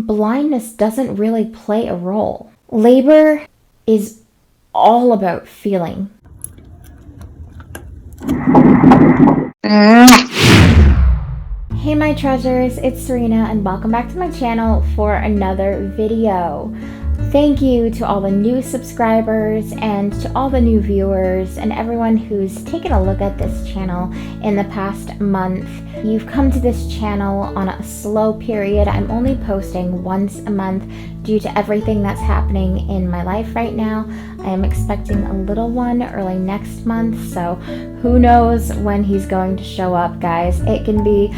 blindness doesn't really play a role. Labor is all about feeling. Hey my treasures, it's Serena and welcome back to my channel for another video. Thank you to all the new subscribers and to all the new viewers and everyone who's taken a look at this channel in the past month. You've come to this channel on a slow period. I'm only posting once a month due to everything that's happening in my life right now. I am expecting a little one early next month, so who knows when he's going to show up, guys. It can be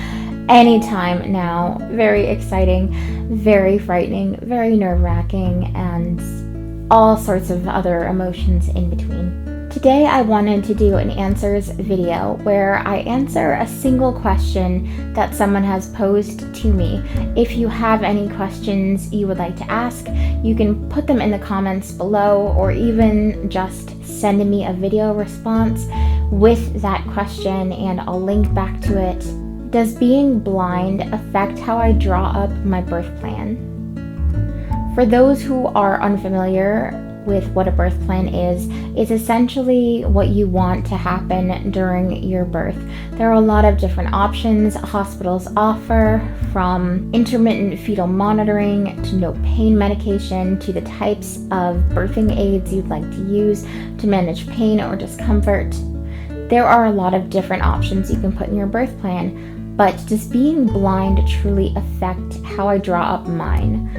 anytime now. Very exciting, very frightening, very nerve-wracking, and all sorts of other emotions in between. Today I wanted to do an answers video where I answer a single question that someone has posed to me. If you have any questions you would like to ask, you can put them in the comments below or even just send me a video response with that question and I'll link back to it. Does being blind affect how I draw up my birth plan? For those who are unfamiliar with what a birth plan is, it's essentially what you want to happen during your birth. There are a lot of different options hospitals offer, from intermittent fetal monitoring to no pain medication to the types of birthing aids you'd like to use to manage pain or discomfort. There are a lot of different options you can put in your birth plan. But does being blind truly affect how I draw up mine?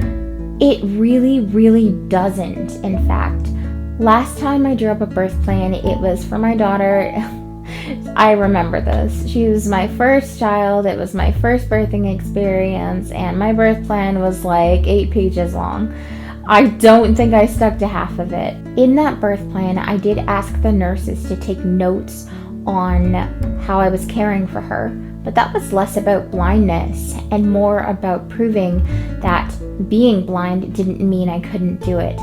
It really doesn't, in fact. Last time I drew up a birth plan, it was for my daughter. I remember this. She was my first child, it was my first birthing experience, and my birth plan was like 8 pages long. I don't think I stuck to half of it. In that birth plan, I did ask the nurses to take notes on how I was caring for her. But that was less about blindness and more about proving that being blind didn't mean I couldn't do it.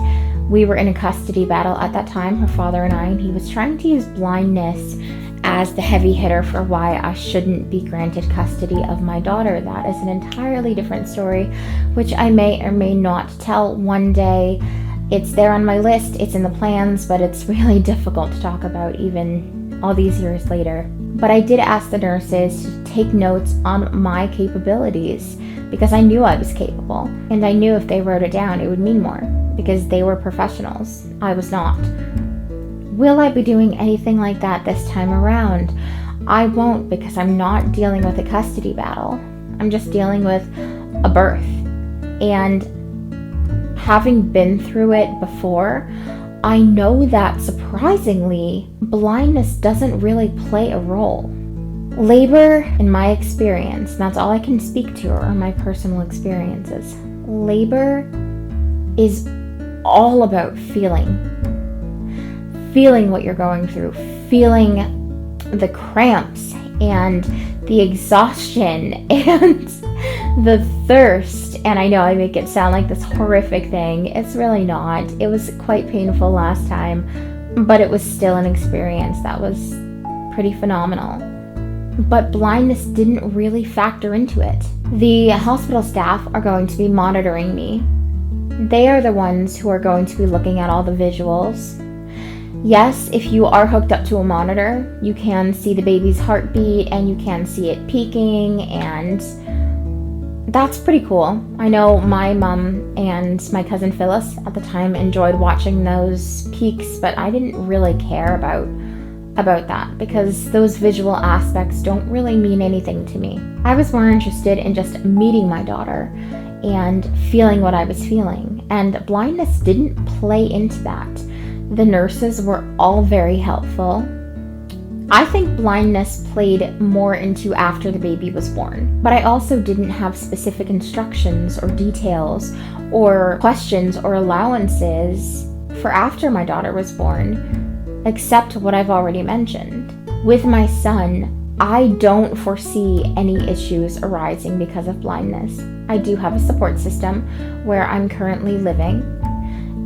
We were in a custody battle at that time, her father and I, and he was trying to use blindness as the heavy hitter for why I shouldn't be granted custody of my daughter. That is an entirely different story, which I may or may not tell one day. It's there on my list, it's in the plans, but it's really difficult to talk about even all these years later. But I did ask the nurses to take notes on my capabilities because I knew I was capable. And I knew if they wrote it down, it would mean more because they were professionals. I was not. Will I be doing anything like that this time around? I won't, because I'm not dealing with a custody battle. I'm just dealing with a birth. And having been through it before, I know that surprisingly, blindness doesn't really play a role. Labor, in my experience, and that's all I can speak to are my personal experiences. Labor is all about feeling. Feeling what you're going through, feeling the cramps and the exhaustion and the thirst. And I know I make it sound like this horrific thing. It's really not. It was quite painful last time, but it was still an experience that was pretty phenomenal. But blindness didn't really factor into it. The hospital staff are going to be monitoring me. They are the ones who are going to be looking at all the visuals. Yes, if you are hooked up to a monitor, you can see the baby's heartbeat and you can see it peaking, and that's pretty cool. I know my mom and my cousin Phyllis at the time enjoyed watching those peaks, but I didn't really care about that because those visual aspects don't really mean anything to me. I was more interested in just meeting my daughter and feeling what I was feeling, and blindness didn't play into that. The nurses were all very helpful. I think blindness played more into after the baby was born, but I also didn't have specific instructions or details or questions or allowances for after my daughter was born, except what I've already mentioned. With my son, I don't foresee any issues arising because of blindness. I do have a support system where I'm currently living,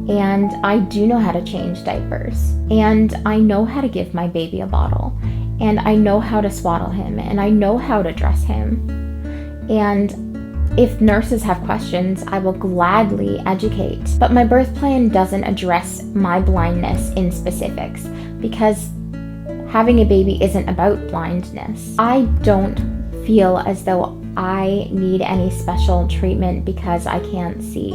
and I do know how to change diapers, and I know how to give my baby a bottle, and I know how to swaddle him, and I know how to dress him. And if nurses have questions, I will gladly educate. But my birth plan doesn't address my blindness in specifics, because having a baby isn't about blindness. I don't feel as though I need any special treatment because I can't see.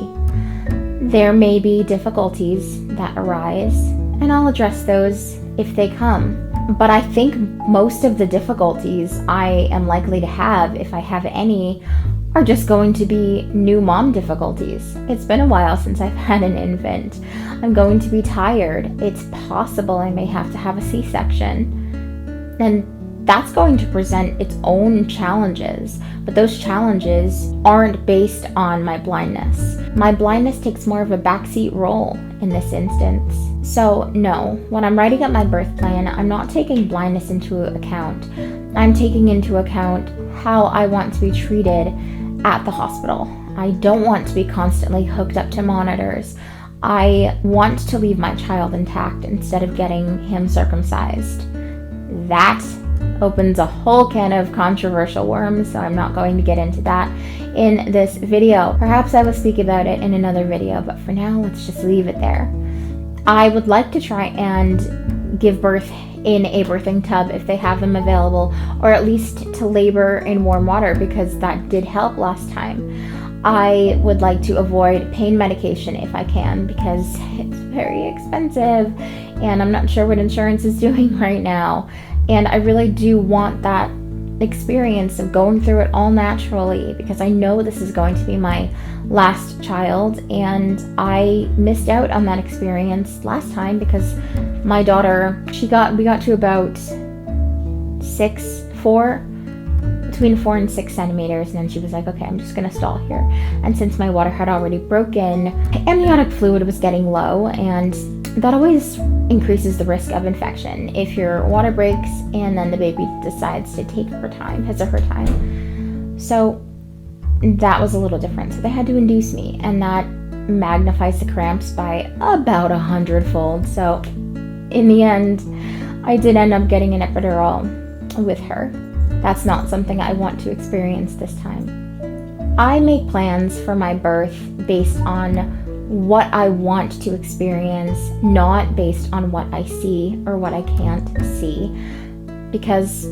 There may be difficulties that arise, and I'll address those if they come. But I think most of the difficulties I am likely to have, if I have any, are just going to be new mom difficulties. It's been a while since I've had an infant. I'm going to be tired. It's possible I may have to have a C-section. And that's going to present its own challenges, but those challenges aren't based on my blindness. My blindness takes more of a backseat role in this instance. So no, when I'm writing up my birth plan, I'm not taking blindness into account. I'm taking into account how I want to be treated at the hospital. I don't want to be constantly hooked up to monitors. I want to leave my child intact instead of getting him circumcised. That opens a whole can of controversial worms, so I'm not going to get into that in this video. Perhaps I will speak about it in another video, but for now, let's just leave it there. I would like to try and give birth in a birthing tub if they have them available, or at least to labor in warm water, because that did help last time. I would like to avoid pain medication if I can, because it's very expensive and I'm not sure what insurance is doing right now. And I really do want that experience of going through it all naturally, because I know this is going to be my last child, and I missed out on that experience last time because my daughter, we got to about between 4 and 6 centimeters, and then she was like, okay, I'm just gonna stall here. And since my water had already broken, amniotic fluid was getting low, and that always increases the risk of infection if your water breaks and then the baby decides to take his or her time. So that was a little different. So they had to induce me, and that magnifies the cramps by about 100-fold. So in the end, I did end up getting an epidural with her. That's not something I want to experience this time. I make plans for my birth based on what I want to experience, not based on what I see or what I can't see. Because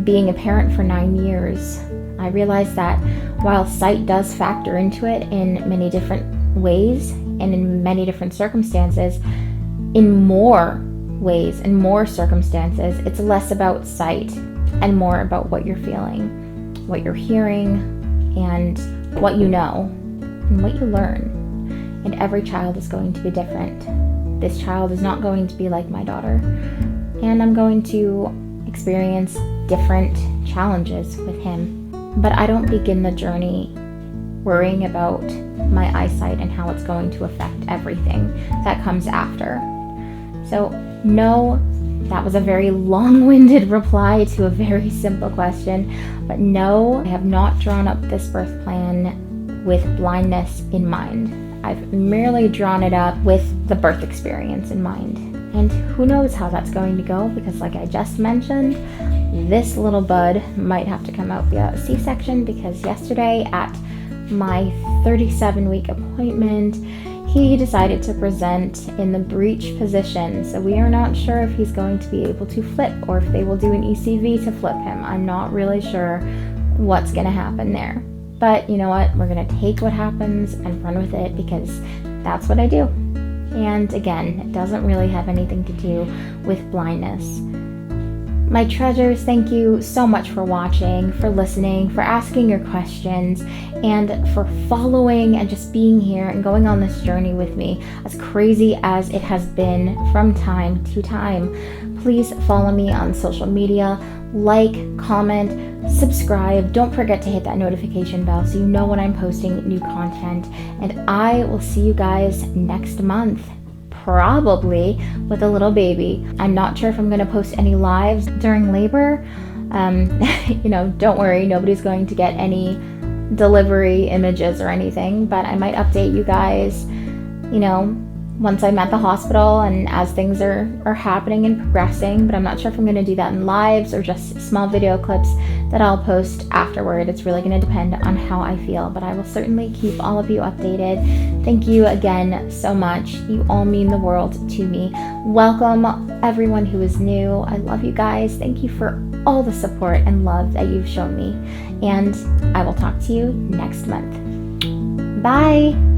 being a parent for 9 years, I realized that while sight does factor into it in many different ways and in many different circumstances, in more ways and more circumstances, it's less about sight and more about what you're feeling, what you're hearing, and what you know and what you learn. And every child is going to be different. This child is not going to be like my daughter, and I'm going to experience different challenges with him. But I don't begin the journey worrying about my eyesight and how it's going to affect everything that comes after. So no, that was a very long-winded reply to a very simple question, but no, I have not drawn up this birth plan with blindness in mind. I've merely drawn it up with the birth experience in mind. And who knows how that's going to go, because like I just mentioned, this little bud might have to come out via a C-section, because yesterday at my 37-week appointment, he decided to present in the breech position. So we are not sure if he's going to be able to flip or if they will do an ECV to flip him. I'm not really sure what's going to happen there. But you know what? We're going to take what happens and run with it, because that's what I do. And again, it doesn't really have anything to do with blindness. My treasures, thank you so much for watching, for listening, for asking your questions, and for following and just being here and going on this journey with me, as crazy as it has been from time to time. Please follow me on social media, like, comment, subscribe. Don't forget to hit that notification bell so you know when I'm posting new content. And I will see you guys next month, probably with a little baby. I'm not sure if I'm going to post any lives during labor. Don't worry, nobody's going to get any delivery images or anything, but I might update you guys, once I'm at the hospital and as things are happening and progressing. But I'm not sure if I'm going to do that in lives or just small video clips that I'll post afterward. It's really going to depend on how I feel, but I will certainly keep all of you updated. Thank you again so much. You all mean the world to me. Welcome everyone who is new. I love you guys. Thank you for all the support and love that you've shown me. And I will talk to you next month. Bye.